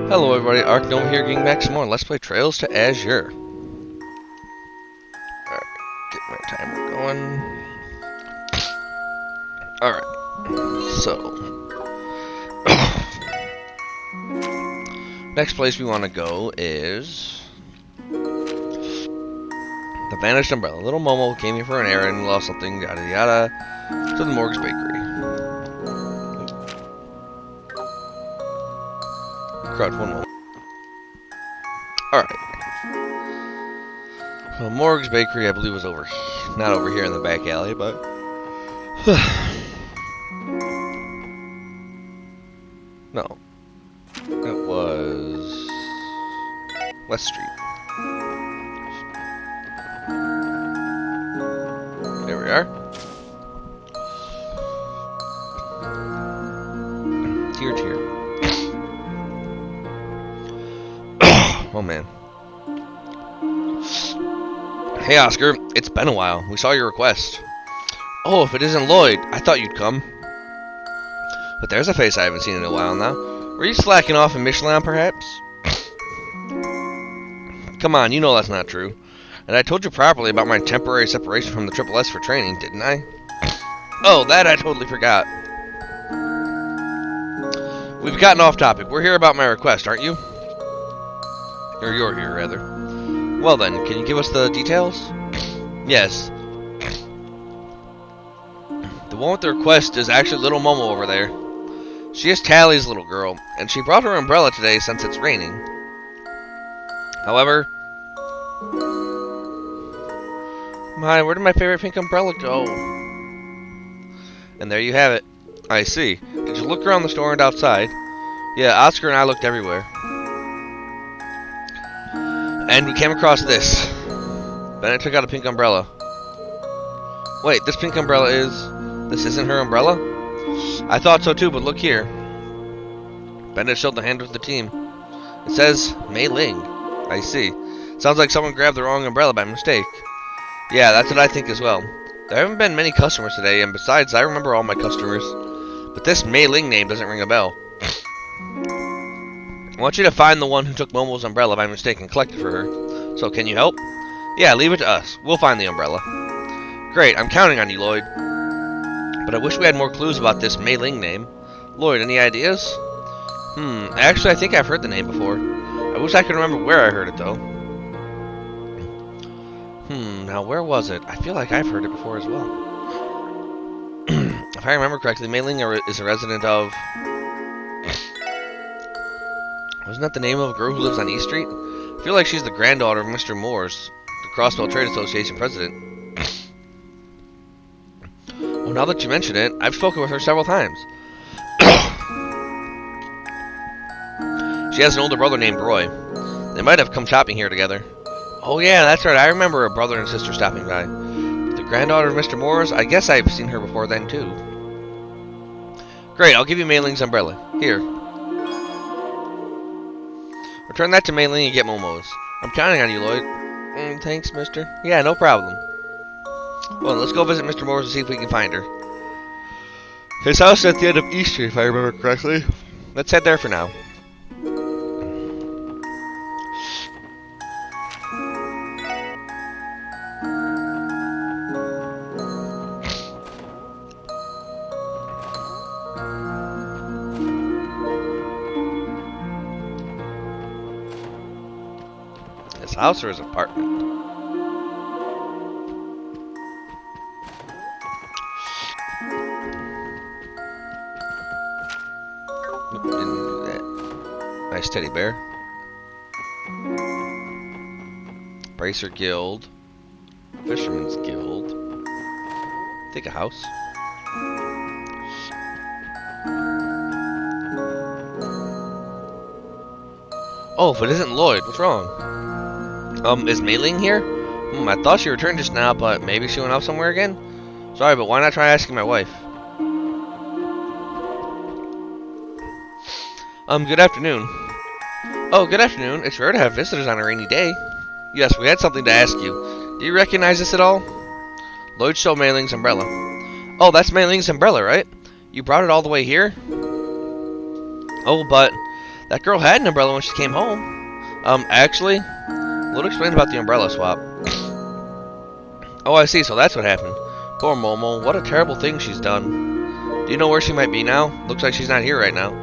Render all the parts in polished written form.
Hello everybody, Arcnova here, getting back some more Let's Play Trails to Azure. Alright, get my timer going. Alright, so... next place we want to go is... the Vanished Umbrella. Little Momo came here for an errand, lost something, yada yada, to the Morgue's Bakery. Crud, one moment. Alright. Well, Morgue's Bakery, I believe, was over. Not over here in the back alley, but... no. It was... West Street. There we are. Tier. Oh man. Hey Oscar, it's been a while. We saw your request. Oh, if it isn't Lloyd, I thought you'd come. But there's a face I haven't seen in a while now. Were you slacking off in Michelin, perhaps? Come on, you know that's not true. And I told you properly about my temporary separation from the Triple S for training, didn't I? Oh, that I totally forgot. We've gotten off topic. We're here about my request, aren't you? Or you're here, rather. Well then, can you give us the details? Yes. The one with the request is actually little Momo over there. She is Tally's little girl, and she brought her umbrella today since it's raining. However... my, where did my favorite pink umbrella go? And there you have it. I see. Did you look around the store and outside? Yeah, Oscar and I looked everywhere. And we came across this. Bennett took out a pink umbrella. Wait, this pink umbrella is... this isn't her umbrella? I thought so too, but look here. Bennett showed the hand of the team. It says, Mei Ling. I see. Sounds like someone grabbed the wrong umbrella by mistake. Yeah, that's what I think as well. There haven't been many customers today, and besides, I remember all my customers. But this Mei Ling name doesn't ring a bell. I want you to find the one who took Momo's umbrella by mistake and collect it for her. So, can you help? Yeah, leave it to us. We'll find the umbrella. Great, I'm counting on you, Lloyd. But I wish we had more clues about this Mei Ling name. Lloyd, any ideas? Actually, I think I've heard the name before. I wish I could remember where I heard it, though. Now where was it? I feel like I've heard it before as well. If I remember correctly, Mei Ling is a resident of... wasn't that the name of a girl who lives on East Street? I feel like she's the granddaughter of Mr. Moores, the Crossbow Trade Association president. Well, now that you mention it, I've spoken with her several times. She has an older brother named Roy. They might have come shopping here together. Oh yeah, that's right, I remember a brother and sister stopping by. The granddaughter of Mr. Moores, I guess I've seen her before then too. Great, I'll give you Mei Ling's umbrella. Here. Return that to Mei Ling and get Momo's. I'm counting on you, Lloyd. Thanks, mister. Yeah, no problem. Well, let's go visit Mr. Moores and see if we can find her. His house is at the end of East Street, if I remember correctly. Let's head there for now. His house or his apartment? Didn't do that. Nice teddy bear. Bracer Guild. Fisherman's Guild. I think a house. Oh, if it isn't Lloyd, what's wrong? Is Mei Ling here? I thought she returned just now, but maybe she went out somewhere again? Sorry, but why not try asking my wife? Good afternoon. Oh, good afternoon. It's rare to have visitors on a rainy day. Yes, we had something to ask you. Do you recognize this at all? Lloyd showed Mei Ling's umbrella. Oh, that's Mei Ling's umbrella, right? You brought it all the way here? Oh, but That girl had an umbrella when she came home. Actually, Lord explained about the umbrella swap. Oh, I see, so that's what happened. Poor Momo, what a terrible thing she's done. Do you know where she might be now? Looks like she's not here right now.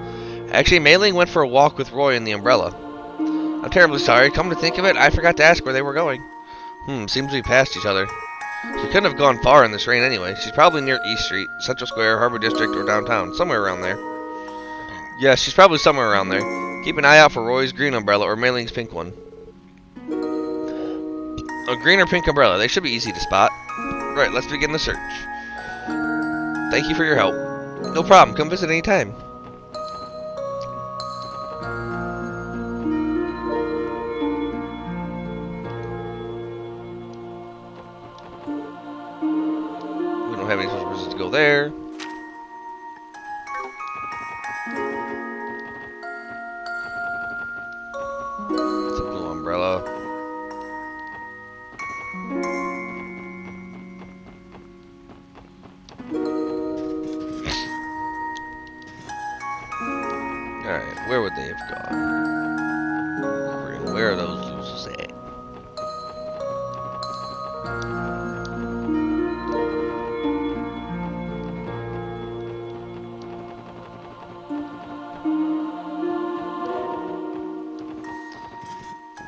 Actually, Mei Ling went for a walk with Roy in the umbrella. I'm terribly sorry. Come to think of it, I forgot to ask where they were going. Seems we passed each other. She couldn't have gone far in this rain anyway. She's probably near East Street, Central Square, Harbor District, or downtown. Somewhere around there. Yeah, she's probably somewhere around there. Keep an eye out for Roy's green umbrella or Mei Ling's pink one. A green or pink umbrella. They should be easy to spot. Right, let's begin the search. Thank you for your help. No problem. Come visit anytime. We don't have any special reasons to go there. It's a blue umbrella. Alright, where would they have gone? Where are those losers at?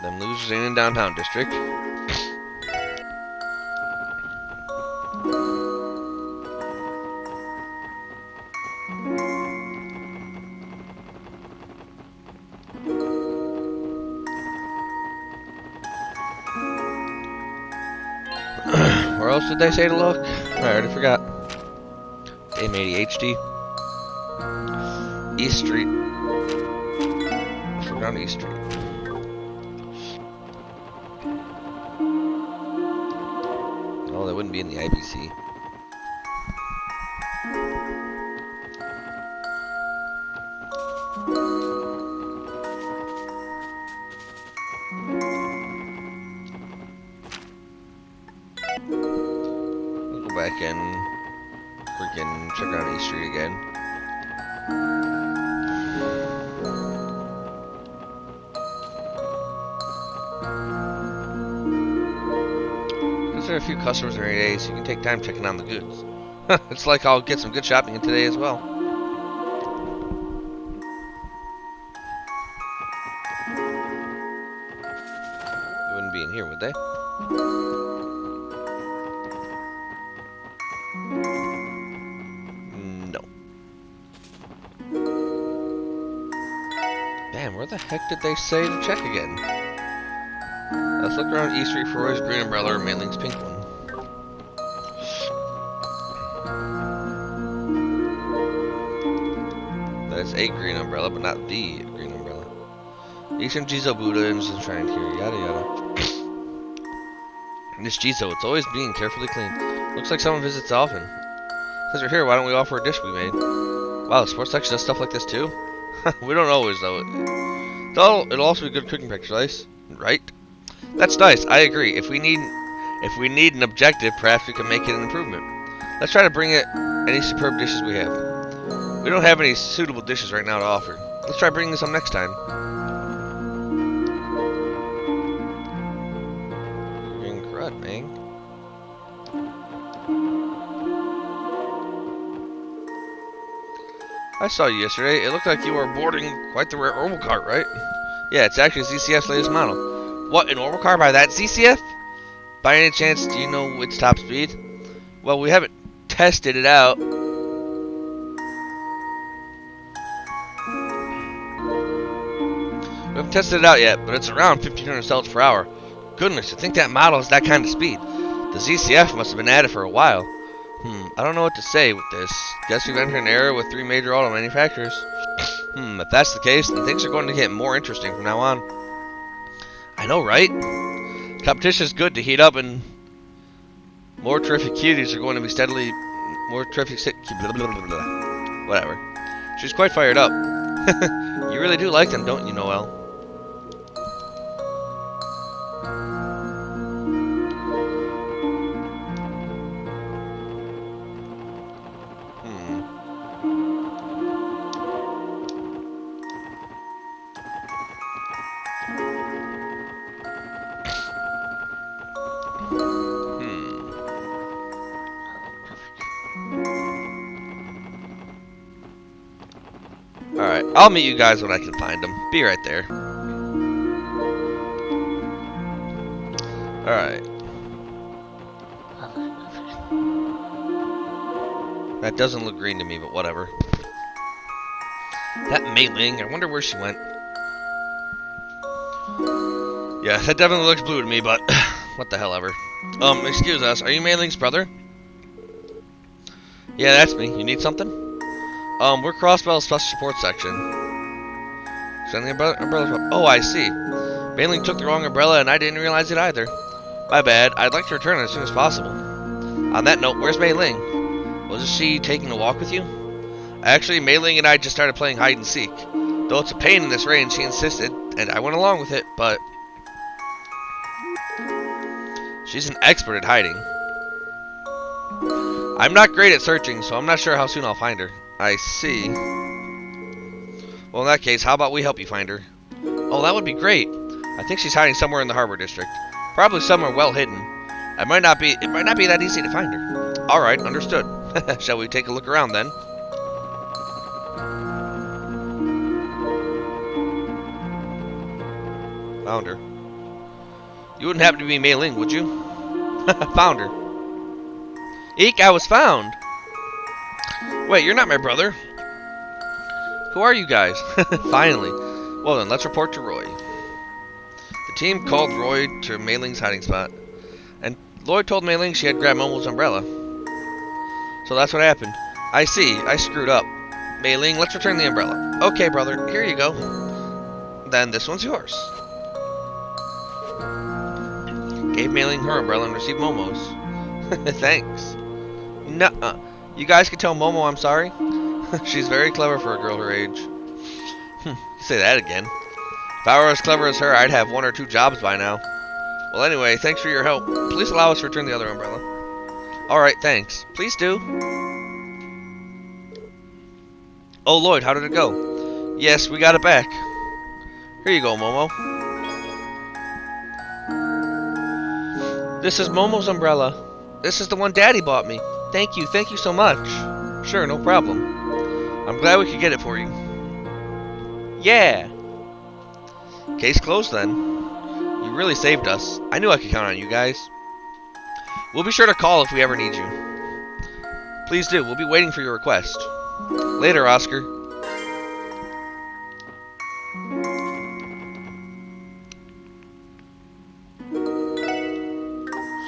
Them losers ain't in downtown district. Where else did they say to look? I already forgot. Damn ADHD. East Street. We're on East Street. Oh, that wouldn't be in the IBC. We'll go back and freaking check out East Street again. Because there are a few customers every day, so you can take time checking on the goods. It's like I'll get some good shopping in today as well. They wouldn't be in here, would they? No. Damn, where the heck did they say to check again? Let's look around East Street for Roy's green umbrella or Mei Ling's pink one. That is a green umbrella, but not the green umbrella. Eastern Jizo Buddha and enshrined here, yada yada. This Jizo, it's always being carefully cleaned. Looks like someone visits often. Since we're here, why don't we offer a dish we made? Wow, the sports section does stuff like this too? We don't always, though. It'll also be good cooking practice, right? That's nice, I agree. If we need an objective, perhaps we can make it an improvement. Let's try to bring it any superb dishes we have. We don't have any suitable dishes right now to offer. Let's try bringing some next time. Green crud, man. I saw you yesterday. It looked like you were boarding quite the rare orbital cart, right? Yeah, it's actually ZCF's latest model. What, an orbital car by that ZCF? By any chance, do you know its top speed? Well, we haven't tested it out. We haven't tested it out yet, but it's around 1,500 cells per hour. Goodness, to think that model has that kind of speed. The ZCF must have been at it for a while. I don't know what to say with this. Guess we've entered an era with 3 major auto manufacturers. If that's the case, then things are going to get more interesting from now on. I know, right? Competition is good to heat up, and more terrific cuties are going to be steadily more terrific. Whatever. She's quite fired up. You really do like them, don't you, Noel? I'll meet you guys when I can find them. Be right there. Alright. That doesn't look green to me, but whatever. That Mei Ling, I wonder where she went. Yeah, that definitely looks blue to me, but what the hell ever. Excuse us, are you Mei Ling's brother? Yeah, that's me. You need something? We're Crossbow's Special Support Section. Sending umbrella. Oh, I see. Mei Ling took the wrong umbrella and I didn't realize it either. My bad. I'd like to return it as soon as possible. On that note, where's Mei Ling? Wasn't she taking a walk with you? Actually, Mei Ling and I just started playing hide and seek. Though it's a pain in this rain, she insisted, and I went along with it, but... She's an expert at hiding. I'm not great at searching, so I'm not sure how soon I'll find her. I see. Well, in that case, how about we help you find her? Oh, that would be great. I think she's hiding somewhere in the harbor district. Probably somewhere well hidden. It might not be that easy to find her. Alright, understood. Shall we take a look around then? Found her. You wouldn't happen to be Mei Ling, would you? Found her. Eek, I was found! Wait, you're not my brother. Who are you guys? Finally. Well then, let's report to Roy. The team called Roy to Mei Ling's hiding spot. And Lloyd told Mei Ling she had grabbed Momo's umbrella. So that's what happened. I see, I screwed up. Mei Ling, let's return the umbrella. Okay, brother, here you go. Then this one's yours. Gave Mei Ling her umbrella and received Momo's. Thanks. Nuh-uh. You guys can tell Momo I'm sorry? She's very clever for a girl her age. Say that again. If I were as clever as her, I'd have 1 or 2 jobs by now. Well, anyway, thanks for your help. Please allow us to return the other umbrella. Alright, thanks. Please do. Oh, Lloyd, how did it go? Yes, we got it back. Here you go, Momo. This is Momo's umbrella. This is the one Daddy bought me. Thank you so much. Sure, no problem. I'm glad we could get it for you. Yeah. Case closed then. You really saved us. I knew I could count on you guys. We'll be sure to call if we ever need you. Please do. We'll be waiting for your request. Later, Oscar.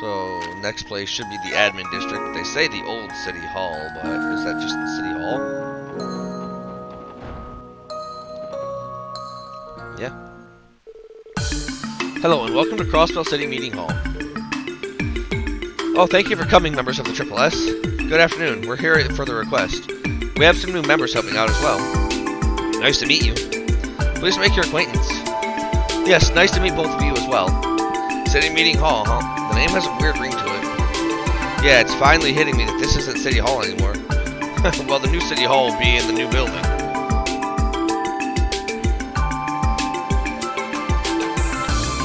So, next place should be the admin district. They say the old city hall, but is that just the city hall? Yeah. Hello and welcome to Crossbow City Meeting Hall. Oh, thank you for coming, members of the Triple S. Good afternoon. We're here for the request. We have some new members helping out as well. Nice to meet you. Please make your acquaintance. Yes, nice to meet both of you as well. City Meeting Hall, huh? The name has a weird ring to it. Yeah, it's finally hitting me that this isn't City Hall anymore. Well, the new City Hall will be in the new building.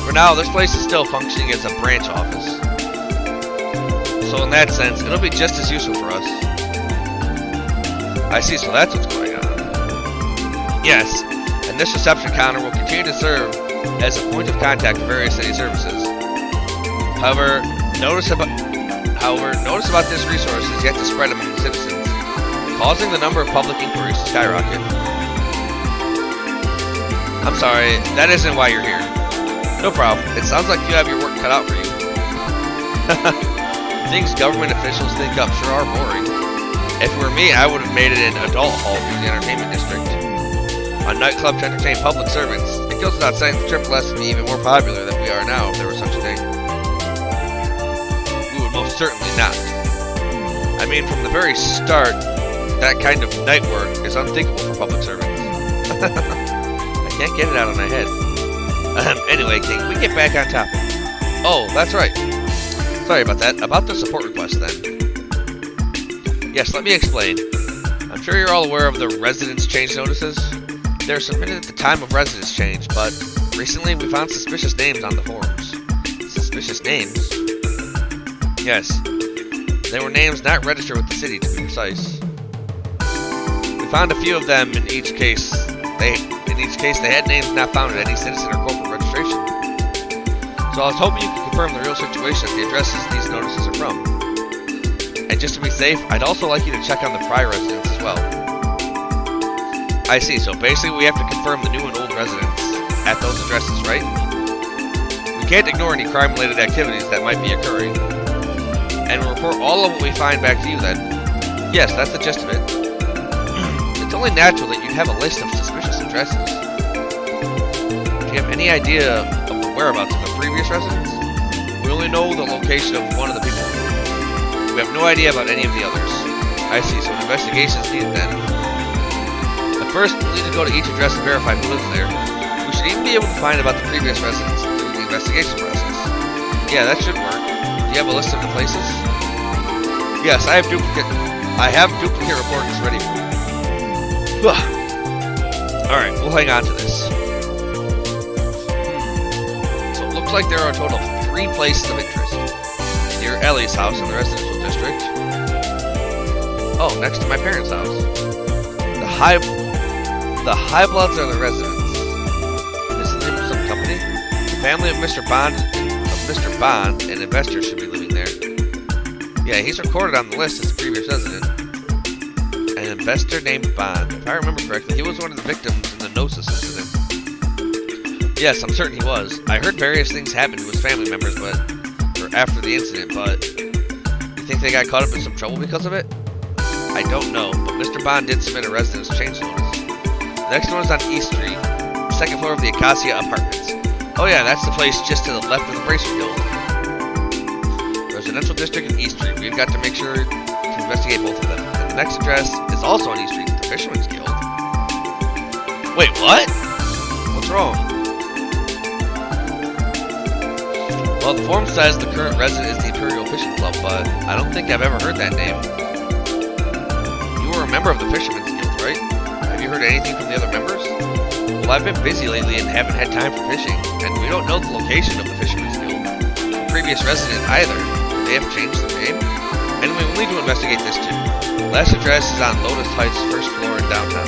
For now, this place is still functioning as a branch office. So in that sense, it'll be just as useful for us. I see, so that's what's going on. Yes, and this reception counter will continue to serve as a point of contact for various city services. However, notice about this resource is yet to spread among the citizens, causing the number of public inquiries to skyrocket. I'm sorry, that isn't why you're here. No problem. It sounds like you have your work cut out for you. Things government officials think up sure are boring. If it were me, I would have made it an adult hall for the entertainment district. A nightclub to entertain public servants. It goes without saying the Triple S would be even more popular than we are now if there was such a thing. We would most certainly not. I mean, from the very start, that kind of night work is unthinkable for public servants. I can't get it out of my head. Anyway, can we get back on topic? Oh, that's right. Sorry about that. About the support request, then. Yes, let me explain. I'm sure you're all aware of the residence change notices. They're submitted at the time of residence change, but recently we found suspicious names on the forums. Suspicious names? Yes. They were names not registered with the city, to be precise. We found a few of them in each case in each case, they had names not found in any citizen or corporate registration. So I was hoping you could confirm the real situation that the addresses these notices are from. And just to be safe, I'd also like you to check on the prior residents as well. I see, so basically we have to confirm the new and old residents at those addresses, right? We can't ignore any crime-related activities that might be occurring. And we'll report all of what we find back to you then. Yes, that's the gist of it. It's only natural that you'd have a list of suspicious addresses. Do you have any idea of the whereabouts of the previous residents? We only know the location of one of the people. We have no idea about any of the others. I see, so an investigation is needed then. But first, we'll need to go to each address and verify who lives there. We should even be able to find about the previous residents through the investigation process. Yeah, that should work. Do you have a list of the places? Yes, I have duplicate reports ready for you. Alright, we'll hang on to this. So it looks like there are a total of 3 places of interest. Near Ellie's house in the residential district. Oh, next to my parents' house. The Highbloods are the residents. This is the name of some company. The family of Mr. Bond, an investor, should be living there. Yeah, he's recorded on the list as a previous resident. An investor named Bond. If I remember correctly, he was one of the victims in the Gnosis incident. Yes, I'm certain he was. I heard various things happened to his family members, after the incident, but you think they got caught up in some trouble because of it? I don't know, but Mr. Bond did submit a residence change notice. The next one is on East Street, second floor of the Acacia Apartments. Oh yeah, that's the place just to the left of the Bracer Guild. Residential district in East Street. We've got to make sure to investigate both of them. And the next address is also on East Street, the Fisherman's Guild. Wait, what? What's wrong? Well, the form says the current resident is the Imperial Fishing Club, but I don't think I've ever heard that name. You were a member of the Fisherman's Guild, right? Have you heard anything from the other members? Well, I've been busy lately and haven't had time for fishing, and we don't know the location of the Fisherman's Guild. The previous resident either. They have changed the name? Anyway, we'll need to investigate this too. The last address is on Lotus Heights, first floor in downtown.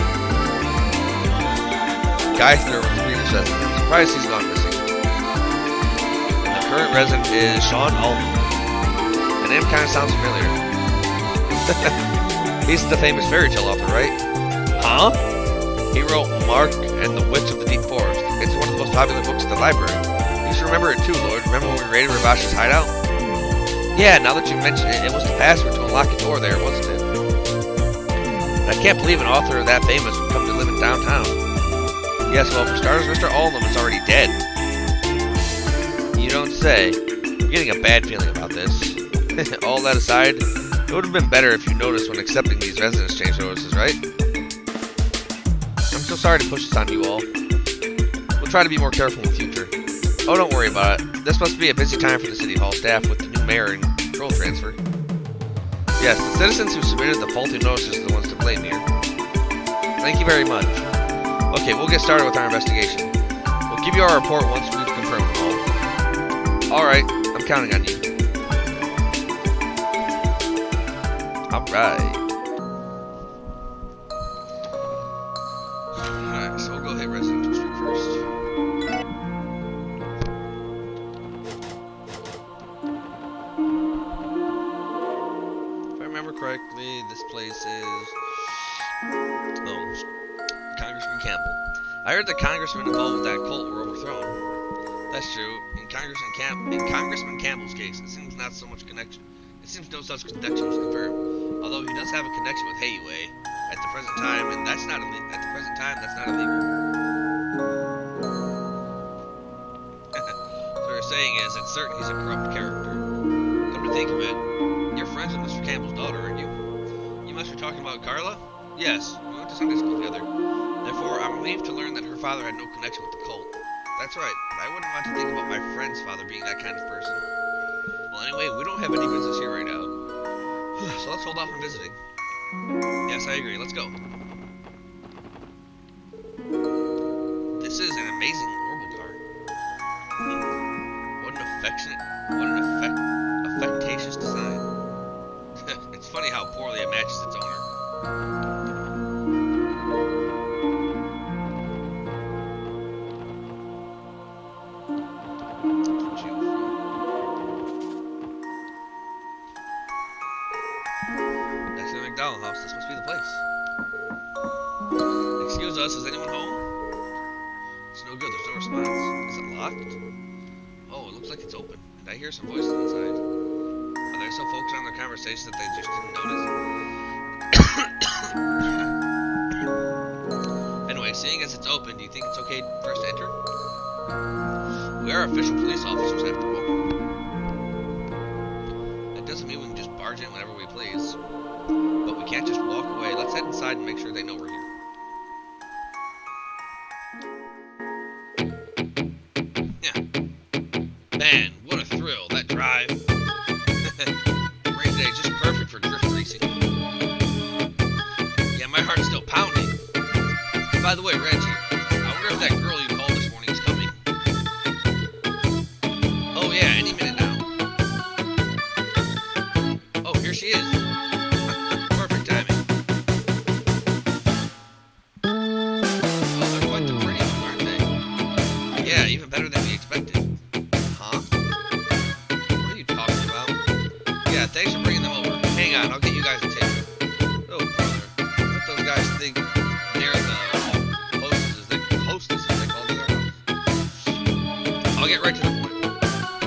Geithner was the previous resident. I'm surprised he's gone missing. Current resident is Sean Alden. The name kind of sounds familiar. He's the famous fairy tale author, right? Huh? He wrote Mark and the Witch of the Deep Forest. It's one of the most popular books at the library. You should remember it too, Lord. Remember when we raided Ravash's hideout? Yeah, now that you mention it, it was the password to unlock a door there, wasn't it? I can't believe an author that famous would come to live in downtown. Yes, well, for starters, Mr. Alden is already dead. You don't say. I'm getting a bad feeling about this. All that aside, it would have been better if you noticed when accepting these residence change notices, right? I'm so sorry to push this on you all. We'll try to be more careful in the future. Oh, don't worry about it. This must be a busy time for the City Hall staff with the new mayor and control transfer. Yes, the citizens who submitted the faulty notices are the ones to blame here. Thank you very much. Okay, we'll get started with our investigation. We'll give you our report once we've confirmed them all. Alright, I'm counting on you. Alright. Alright, so we'll go hit Residential Street first. If I remember correctly, this place is Congressman Campbell. I heard the congressman involved with that cult were overthrown. That's true. In Congressman Campbell's case, it seems not so much connection. It seems no such connection was confirmed. Although he does have a connection with Hayway at the present time, and that's not illegal. At the present time, that's not illegal. So what you're saying is, it's certain he's a corrupt character. Come to think of it, you're friends with Mr. Campbell's daughter, aren't you? You must be talking about Carla? Yes, we went to Sunday school together. Therefore, I'm relieved to learn that her father had no connection with the cult. That's right, but I wouldn't want to think about my friend's father being that kind of person. Well, anyway, we don't have any business here right now. So let's hold off on visiting. Yes, I agree. Let's go. This is an amazing orbital car. What an affectatious design. It's funny how poorly it matches its owner. us. Is anyone home? It's no good. There's no response. Is it locked? Oh, it looks like it's open. And I hear some voices inside. Are they so focused on their conversation that they just didn't notice? Anyway, seeing as it's open, do you think it's okay for us to enter? We are official police officers, after all. That doesn't mean we can just barge in whenever we please. But we can't just walk away. Let's head inside and make sure they know we're here. Yeah. Man, what a thrill, that drive. Rain today is just perfect for drift racing. Yeah, my heart's still pounding. By the way, Reggie, I wonder if that girl you called this morning is coming. Oh yeah, any minute now. Oh, here she is. Perfect timing. Oh, they're quite the pretty ones, aren't they? Yeah, even better than we expected. Huh? What are you talking about? Yeah, thanks for bringing them over. Hang on, I'll get you guys a table. Oh, brother. What those guys think they're the hostesses they call their house. I'll get right to the point.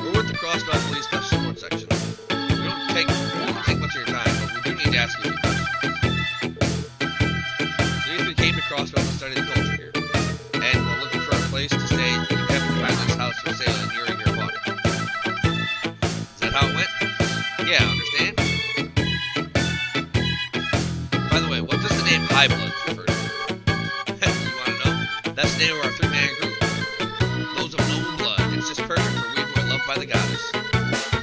We're with the Crossbow Police Special Support Section. We don't take much of your time, but we do need to ask you a few questions. So we came to Crossbow to study the culture here, and we're looking for a place to stay. You haven't found this house for sale and you're here bought it. Is that how it went? Yeah, understand? By the way, what does the name High Blood refer to? You want to know? That's the name of our three-man group. Those of noble blood. It's just perfect for we who are loved by the goddess.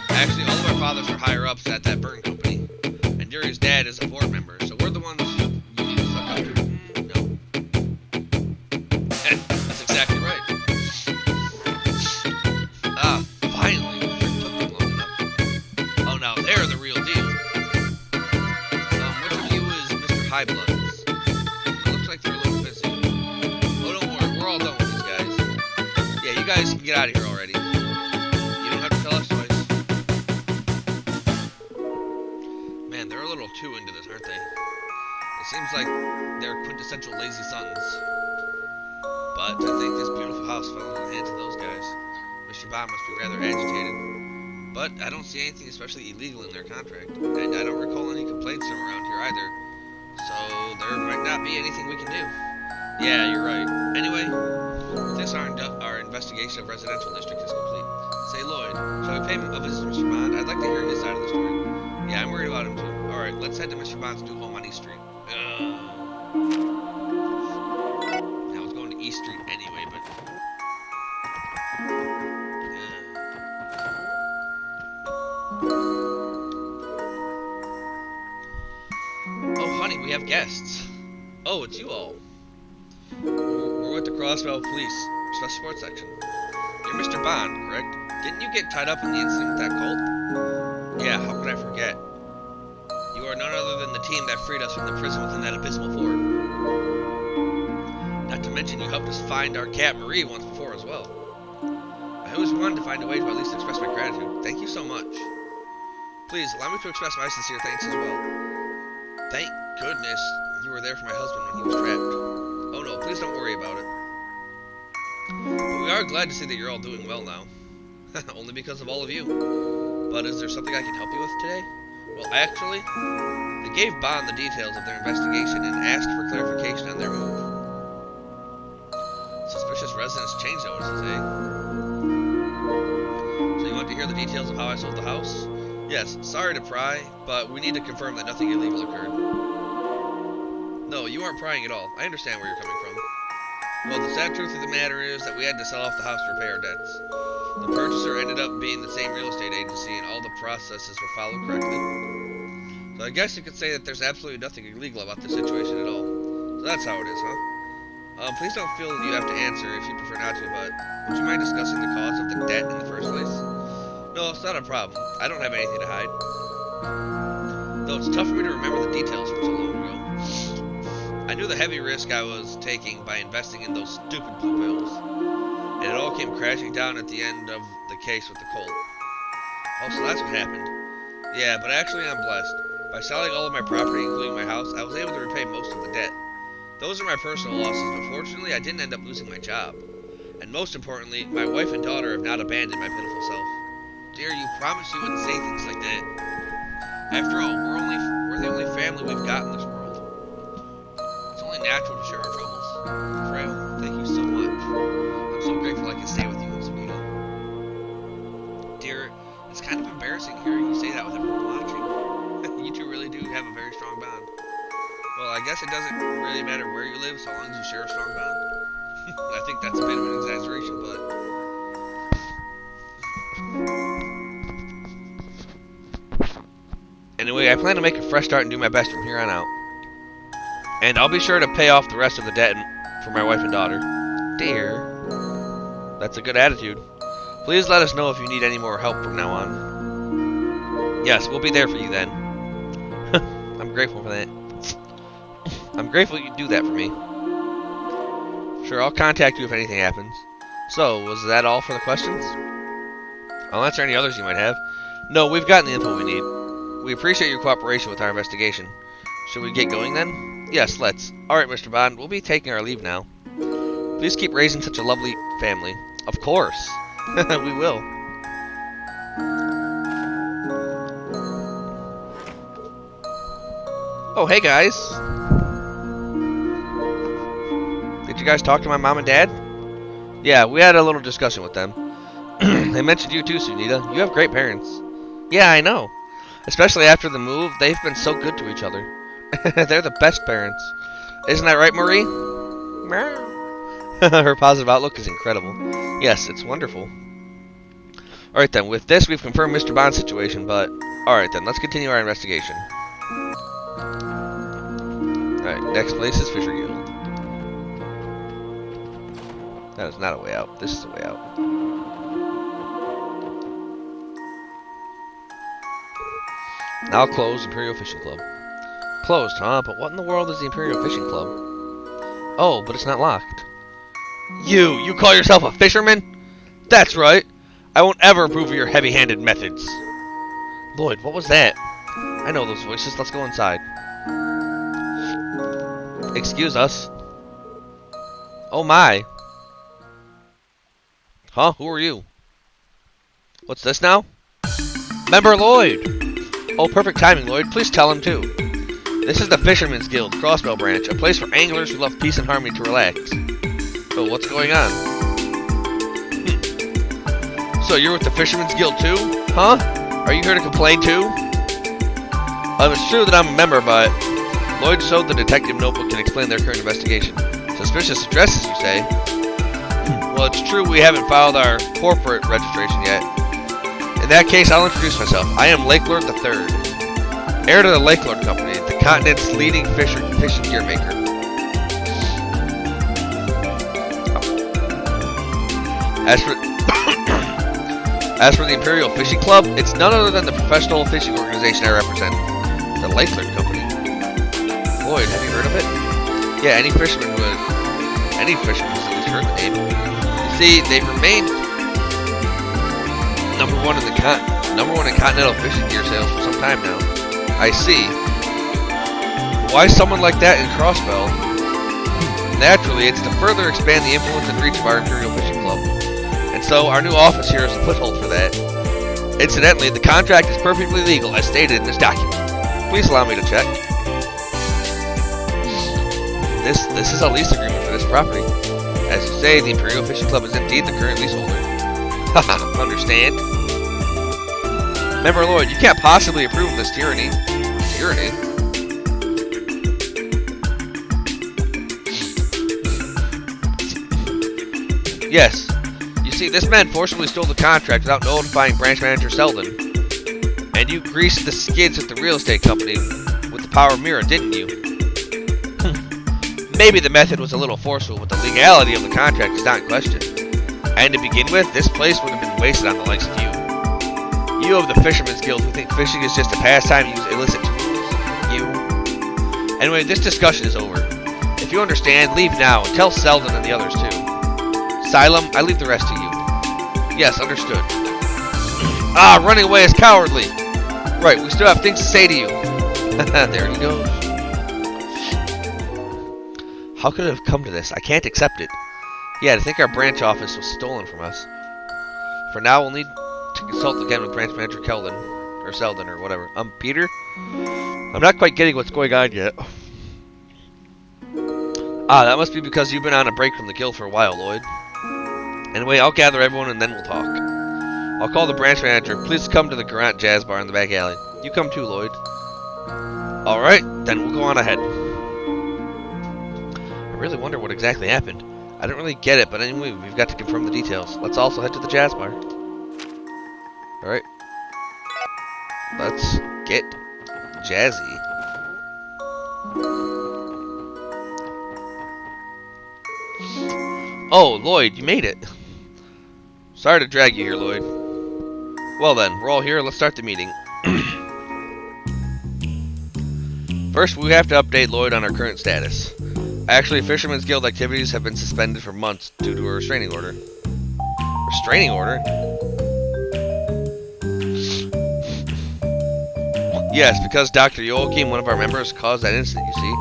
Actually, all of our fathers are higher-ups at that burn company. And Yuri's dad is a board member, so we're the ones you need to suck up to. No. That's exactly right. Ah, finally. It sure took them long enough. Oh, now they're the real deal. Which of you is Mr. High Blood? It looks like they're a little busy. Oh, don't worry. We're all done with these guys. Yeah, you guys can get out of here already. You don't have to tell us twice. Man, they're a little too into this, aren't they? It seems like they're quintessential lazy sons. But I think this beautiful house fell in the hands of those guys. Mr. Bond must be rather agitated. But I don't see anything especially illegal in their contract. And I don't recall any complaints from around here either. So there might not be anything we can do. Yeah, you're right. Anyway, this our investigation of residential district is complete. Say, Lloyd, shall we pay a visit to Mr. Bond? I'd like to hear his side of the story. Yeah, I'm worried about him too. Alright, let's head to Mr. Bond's new home on East Street. I was going to East Street anyway, but... Oh, honey, we have guests. Oh, it's you all. We're with the Crossbow Police Special Support Section. You're Mr. Bond, correct? Didn't you get tied up in the incident with that cult? Yeah, how could I forget? You are none other than the team that freed us from the prison within that abysmal fort. Not to mention you helped us find our cat Marie once before as well. I always wanted to find a way to at least express my gratitude. Thank you so much. Please, allow me to express my sincere thanks as well. Thank goodness you were there for my husband when he was trapped. Oh no, please don't worry about it. But we are glad to see that you're all doing well now. Only because of all of you. But is there something I can help you with today? Well, actually, they gave Bond the details of their investigation and asked for clarification on their move. Suspicious residence change notices, eh? So you want to hear the details of how I sold the house? Yes, sorry to pry, but we need to confirm that nothing illegal occurred. No, you aren't prying at all. I understand where you're coming from. Well, the sad truth of the matter is that we had to sell off the house to repay our debts. The purchaser ended up being the same real estate agency, and all the processes were followed correctly. So I guess you could say that there's absolutely nothing illegal about this situation at all. So that's how it is, huh? Please don't feel you have to answer if you prefer not to, but would you mind discussing the cause of the debt in the first place? No, it's not a problem. I don't have anything to hide. Though it's tough for me to remember the details from so long ago. I knew the heavy risk I was taking by investing in those stupid blue pills. And it all came crashing down at the end of the case with the cult. Oh, so that's what happened. Yeah, but actually I'm blessed. By selling all of my property, including my house, I was able to repay most of the debt. Those are my personal losses, but fortunately I didn't end up losing my job. And most importantly, my wife and daughter have not abandoned my pitiful self. Dear, you promised you wouldn't say things like that. After all, we're the only family we've got in this world. It's only natural to share our troubles. Frail, thank you so much. I'm so grateful I can stay with you and Sabina. Dear, it's kind of embarrassing hearing you say that with everyone watching. You two really do have a very strong bond. Well, I guess it doesn't really matter where you live so long as you share a strong bond. I think that's a bit of an exaggeration, but... Anyway, I plan to make a fresh start and do my best from here on out. And I'll be sure to pay off the rest of the debt for my wife and daughter. Dear. That's a good attitude. Please let us know if you need any more help from now on. Yes, we'll be there for you then. I'm grateful for that. I'm grateful you do that for me. Sure, I'll contact you if anything happens. So, was that all for the questions? I'll answer any others you might have. No, we've gotten the info we need. We appreciate your cooperation with our investigation. Should we get going then? Yes, let's. Alright, Mr. Bond, we'll be taking our leave now. Please keep raising such a lovely family. Of course. We will. Oh, hey guys. Did you guys talk to my mom and dad? Yeah, we had a little discussion with them. They mentioned you too, Sunita. You have great parents. Yeah, I know. Especially after the move, they've been so good to each other. They're the best parents. Isn't that right, Marie? Her positive outlook is incredible. Yes, it's wonderful. Alright then, with this we've confirmed Mr. Bond's situation, but... Alright then, let's continue our investigation. Alright, next place is Fisher Guild. That is not a way out. This is a way out. Now closed, Imperial Fishing Club. Closed, huh? But what in the world is the Imperial Fishing Club? Oh, but it's not locked. You call yourself a fisherman? That's right. I won't ever approve of your heavy-handed methods. Lloyd, what was that? I know those voices. Let's go inside. Excuse us. Oh my. Huh? Who are you? What's this now? Member Lloyd! Oh, perfect timing, Lloyd. Please tell him, too. This is the Fisherman's Guild, Crossbow branch, a place for anglers who love peace and harmony to relax. Oh, what's going on? So you're with the Fisherman's Guild, too? Huh? Are you here to complain, too? It's true that I'm a member, but... Lloyd showed the detective notebook and explained their current investigation. Suspicious addresses, you say? Well, it's true we haven't filed our corporate registration yet. In that case, I'll introduce myself. I am Lake Lord III, heir to the Lake Lord Company, the continent's leading fishing gear maker. As for the Imperial Fishing Club, it's none other than the professional fishing organization I represent, the Lake Lord Company. Lloyd, have you heard of it? Yeah, any fisherman who's at least heard the name. You see, they've remained number one in continental fishing gear sales for some time now. I see. Why someone like that in Crossbow? Naturally, it's to further expand the influence and reach of our Imperial Fishing Club. And so, our new office here is a foothold for that. Incidentally, the contract is perfectly legal, as stated in this document. Please allow me to check. This is a lease agreement for this property. As you say, the Imperial Fishing Club is indeed the current leaseholder. Haha, understand? Member Lloyd, you can't possibly approve of this tyranny. Tyranny? Yes. You see, this man forcibly stole the contract without notifying branch manager Selden. And you greased the skids at the real estate company with the power of Mira, didn't you? Maybe the method was a little forceful, but the legality of the contract is not in question. And to begin with, this place would have been wasted on the likes of you. You of the Fisherman's Guild who think fishing is just a pastime and use illicit tools. You. Anyway, this discussion is over. If you understand, leave now and tell Selden and the others too. Xylem, I leave the rest to you. Yes, understood. Running away is cowardly. Right, we still have things to say to you. There he goes. How could it have come to this? I can't accept it. Yeah, to think our branch office was stolen from us. For now, we'll need to consult again with branch manager Keldon. Or Selden, or whatever. Peter? I'm not quite getting what's going on yet. Ah, that must be because you've been on a break from the guild for a while, Lloyd. Anyway, I'll gather everyone and then we'll talk. I'll call the branch manager. Please come to the Garant Jazz Bar in the back alley. You come too, Lloyd. Alright, then we'll go on ahead. I really wonder what exactly happened. I don't really get it, but anyway, we've got to confirm the details. Let's also head to the Jazz Bar. Alright. Let's get jazzy. Oh, Lloyd, you made it. Sorry to drag you here, Lloyd. Well then, we're all here. Let's start the meeting. First, we have to update Lloyd on our current status. Actually, Fisherman's Guild activities have been suspended for months due to a restraining order. Restraining order? Yes, because Dr. Joachim, one of our members, caused that incident, you see.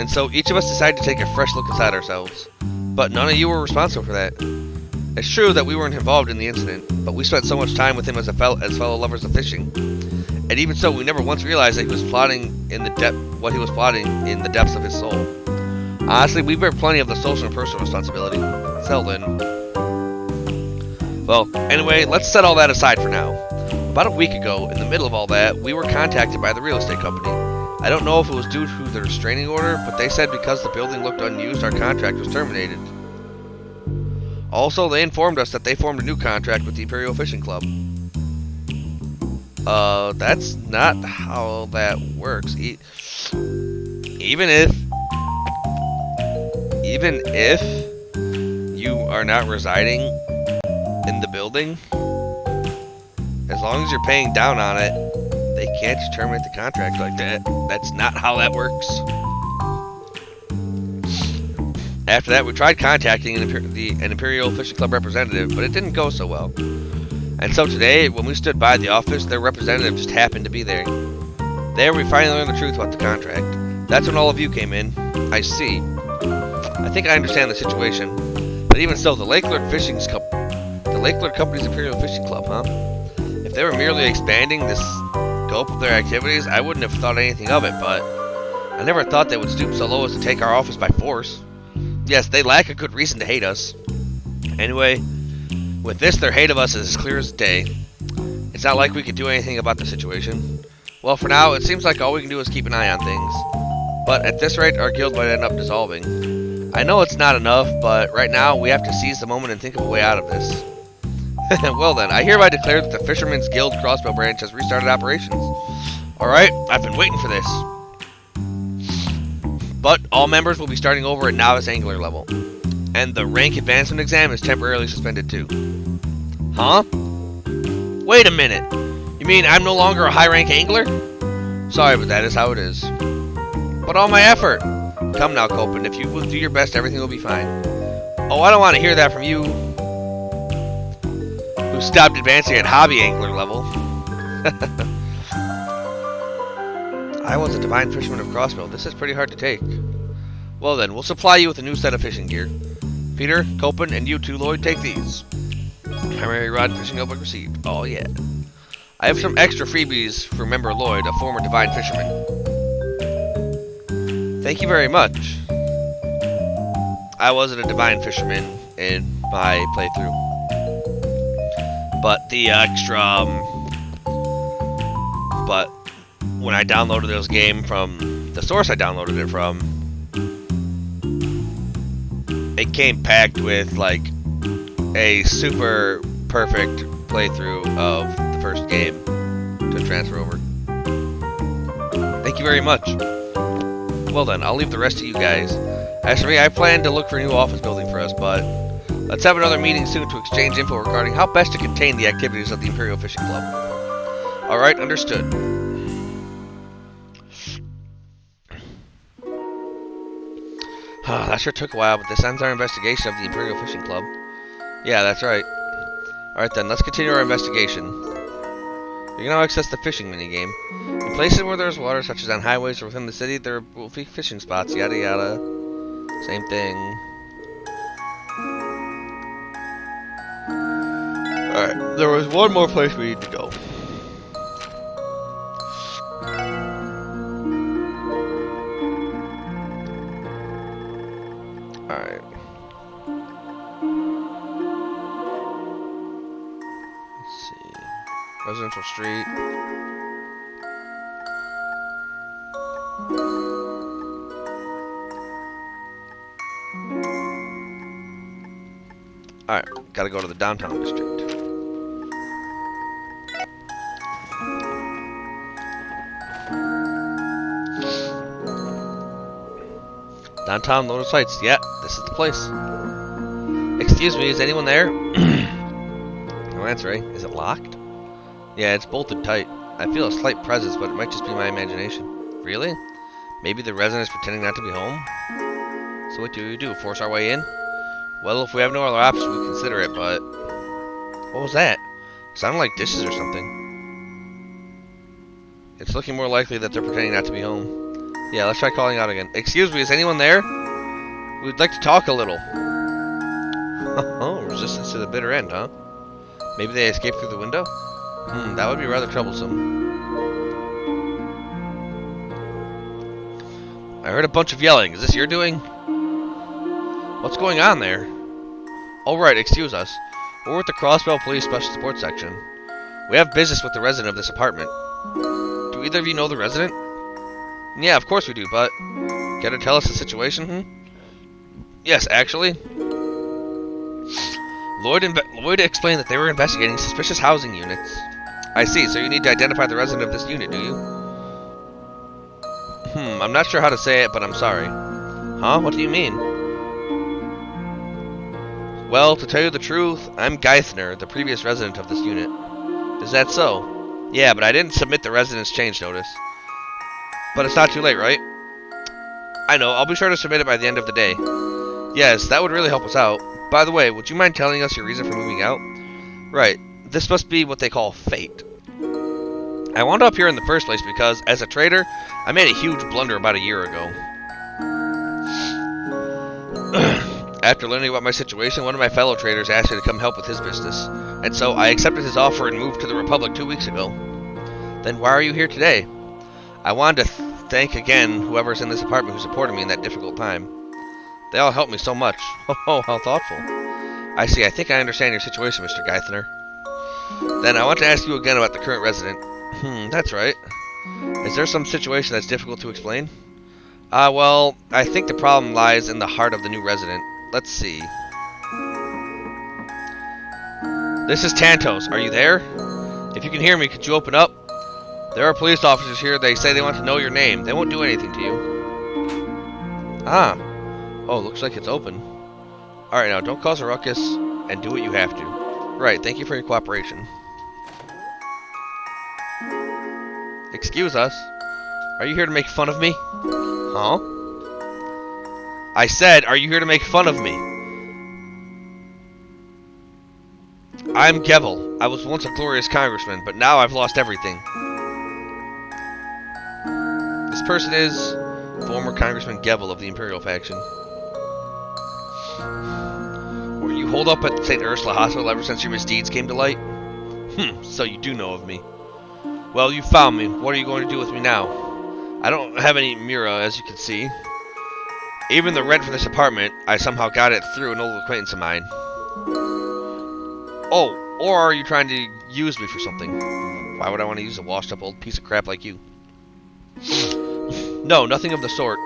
And so each of us decided to take a fresh look inside ourselves. But none of you were responsible for that. It's true that we weren't involved in the incident, but we spent so much time with him as fellow lovers of fishing. And even so, we never once realized that he was plotting in what he was plotting in the depths of his soul. Honestly, we bear plenty of the social and personal responsibility. Selden. Well, anyway, let's set all that aside for now. About a week ago, in the middle of all that, we were contacted by the real estate company. I don't know if it was due to the restraining order, but they said because the building looked unused, our contract was terminated. Also, they informed us that they formed a new contract with the Imperial Fishing Club. That's not how that works. Even if you are not residing in the building, as long as you're paying down on it, they can't just terminate the contract like that. That's not how that works. After that, we tried contacting an Imperial Fishing Club representative, but it didn't go so well. And so today, when we stood by the office, their representative just happened to be there. There, we finally learned the truth about the contract. That's when all of you came in. I see. I think I understand the situation. But even so, the Lake Lord Company's Imperial Fishing Club, huh? If they were merely expanding the scope of their activities, I wouldn't have thought anything of it, but I never thought they would stoop so low as to take our office by force. Yes, they lack a good reason to hate us. Anyway, with this, their hate of us is as clear as day. It's not like we could do anything about the situation. Well, for now, it seems like all we can do is keep an eye on things. But at this rate, our guild might end up dissolving. I know it's not enough, but right now, we have to seize the moment and think of a way out of this. Well then, I hereby declare that the Fisherman's Guild Crossbow branch has restarted operations. Alright, I've been waiting for this. But all members will be starting over at Novice Angler level. And the rank advancement exam is temporarily suspended too. Huh? Wait a minute. You mean I'm no longer a high rank angler? Sorry, but that is how it is. But all my effort. Come now, Copen. If you will do your best, everything will be fine. Oh, I don't want to hear that from you. Who stopped advancing at hobby angler level. I was a divine fisherman of Crossbow. This is pretty hard to take. Well then, we'll supply you with a new set of fishing gear. Peter, Copen, and you too, Lloyd, take these. Primary rod and fishing notebook received. Oh yeah. I have some extra freebies for member Lloyd, a former divine fisherman. Thank you very much. I wasn't a divine fisherman in my playthrough. But the extra, but when I downloaded this game from the source I downloaded it from, it came packed with like a super perfect playthrough of the first game to transfer over. Thank you very much. Well then, I'll leave the rest to you guys. As for me, I plan to look for a new office building for us, but let's have another meeting soon to exchange info regarding how best to contain the activities of the Imperial Fishing Club. Alright, understood. That sure took a while, but this ends our investigation of the Imperial Fishing Club. Yeah, that's right. Alright then, let's continue our investigation. You can now access the fishing minigame. In places where there's water, such as on highways or within the city, there will be fishing spots, yada yada. Same thing. Alright, there was one more place we need to go. Alright. Let's see. Residential Street. Alright, gotta go to the downtown district. Downtown Lotus Heights. Yeah, this is the place. Excuse me, is anyone there? No answer, eh? Is it locked? Yeah, it's bolted tight. I feel a slight presence, but it might just be my imagination. Really? Maybe the residents pretending not to be home? So what do we do? Force our way in? Well, if we have no other option, we consider it, but... What was that? Sounded like dishes or something. It's looking more likely that they're pretending not to be home. Yeah, let's try calling out again. Excuse me, is anyone there? We'd like to talk a little. Oh, resistance to the bitter end, huh? Maybe they escaped through the window? That would be rather troublesome. I heard a bunch of yelling. Is this your doing? What's going on there? Oh, right, excuse us. We're with the Crossbow Police Special Support Section. We have business with the resident of this apartment. Do either of you know the resident? Yeah, of course we do, but... Care to tell us the situation, Yes, actually. Lloyd explained that they were investigating suspicious housing units. I see, so you need to identify the resident of this unit, do you? I'm not sure how to say it, but I'm sorry. Huh? What do you mean? Well, to tell you the truth, I'm Geithner, the previous resident of this unit. Is that so? Yeah, but I didn't submit the residence change notice. But it's not too late, right? I know, I'll be sure to submit it by the end of the day. Yes, that would really help us out. By the way, would you mind telling us your reason for moving out? Right, this must be what they call fate. I wound up here in the first place because, as a trader, I made a huge blunder about a year ago. After learning about my situation, one of my fellow traders asked me to come help with his business, and so I accepted his offer and moved to the Republic 2 weeks ago. Then why are you here today? I wanted to thank again whoever's in this apartment who supported me in that difficult time. They all helped me so much. Oh, how thoughtful. I see, I think I understand your situation, Mr. Geithner. Then I want to ask you again about the current resident. That's right. Is there some situation that's difficult to explain? Well, I think the problem lies in the heart of the new resident. Let's see. This is Tantos. Are you there? If you can hear me, could you open up? There are police officers here. They say they want to know your name. They won't do anything to you. Ah. Oh, looks like it's open. Alright, now don't cause a ruckus and do what you have to. Right, thank you for your cooperation. Excuse us. Are you here to make fun of me? Huh? I said, are you here to make fun of me? I'm Gevel. I was once a glorious congressman, but now I've lost everything. This person is former Congressman Gevel of the Imperial faction. Were you holed up at St. Ursula Hospital ever since your misdeeds came to light? So you do know of me. Well, you found me. What are you going to do with me now? I don't have any Mira, as you can see. Even the rent for this apartment, I somehow got it through an old acquaintance of mine. Oh, or are you trying to use me for something? Why would I want to use a washed-up old piece of crap like you? No, nothing of the sort.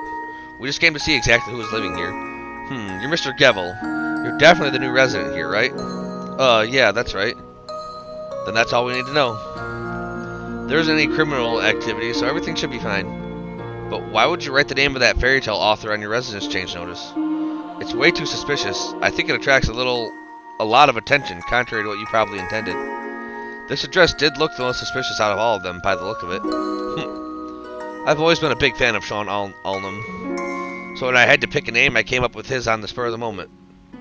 We just came to see exactly who was living here. You're Mr. Gevel. You're definitely the new resident here, right? Yeah, that's right. Then that's all we need to know. There isn't any criminal activity, so everything should be fine. But why would you write the name of that fairy tale author on your residence change notice? It's way too suspicious. I think it attracts a lot of attention, contrary to what you probably intended. This address did look the most suspicious out of all of them, by the look of it. I've always been a big fan of Sean Alnum. So when I had to pick a name, I came up with his on the spur of the moment.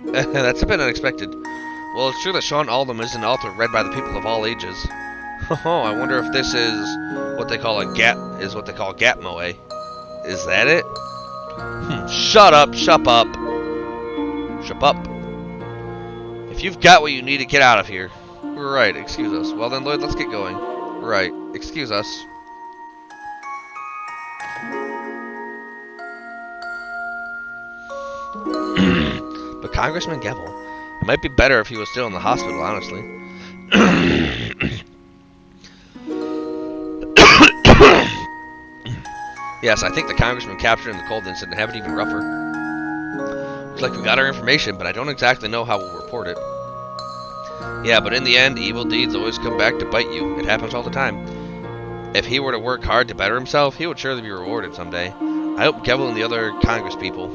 That's a bit unexpected. Well, it's true that Sean Alnum is an author read by the people of all ages. Oh, I wonder if this is what they call a gap, gap moe. Is that it? Shut up, shut up. Shut up. If you've got what you need to get out of here. Right, excuse us. Well then, Lloyd, let's get going. Right, excuse us. But Congressman Gebel, it might be better if he was still in the hospital, honestly. Yes, I think the congressman captured in the cold incident have it even rougher. Looks like we got our information, but I don't exactly know how we'll report it. Yeah, but in the end, evil deeds always come back to bite you. It happens all the time. If he were to work hard to better himself, he would surely be rewarded someday. I hope Gebel and the other Congress people,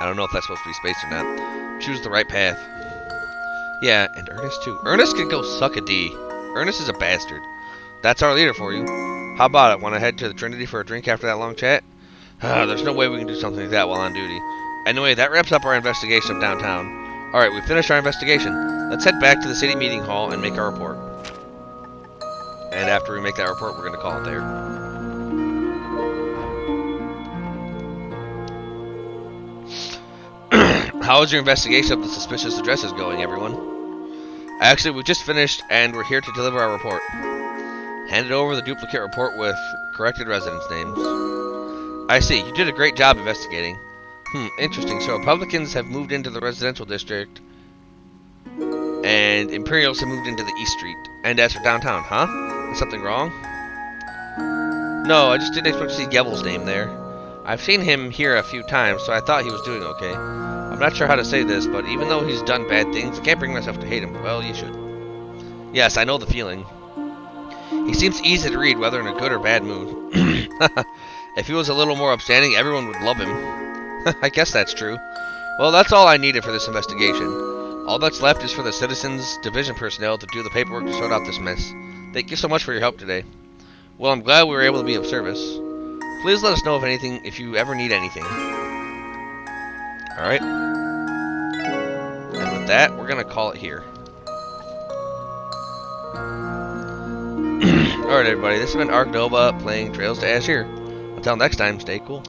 I don't know if that's supposed to be spaced or not, choose the right path. Yeah, and Ernest too. Ernest can go suck a D. Ernest is a bastard. That's our leader for you. How about it? Want to head to the Trinity for a drink after that long chat? There's no way we can do something like that while on duty. Anyway, that wraps up our investigation of downtown. Alright, we finished our investigation. Let's head back to the city meeting hall and make our report. And after we make that report, we're going to call it there. How is your investigation of the suspicious addresses going, everyone? Actually, we just finished, and we're here to deliver our report. Handed over the duplicate report with corrected residence names. I see. You did a great job investigating. Interesting. So Republicans have moved into the residential district, and Imperials have moved into the East Street. And as for downtown, huh? Is something wrong? No, I just didn't expect to see Gebel's name there. I've seen him here a few times, so I thought he was doing okay. I'm not sure how to say this, but even though he's done bad things, I can't bring myself to hate him. Well, you should. Yes, I know the feeling. He seems easy to read, whether in a good or bad mood. If he was a little more upstanding, everyone would love him. I guess that's true. Well, that's all I needed for this investigation. All that's left is for the Citizens Division personnel to do the paperwork to sort out this mess. Thank you so much for your help today. Well, I'm glad we were able to be of service. Please let us know if you ever need anything. Alright. And with that, we're going to call it here. Alright everybody, this has been Ark Nova playing Trails to Azure. Until next time, stay cool.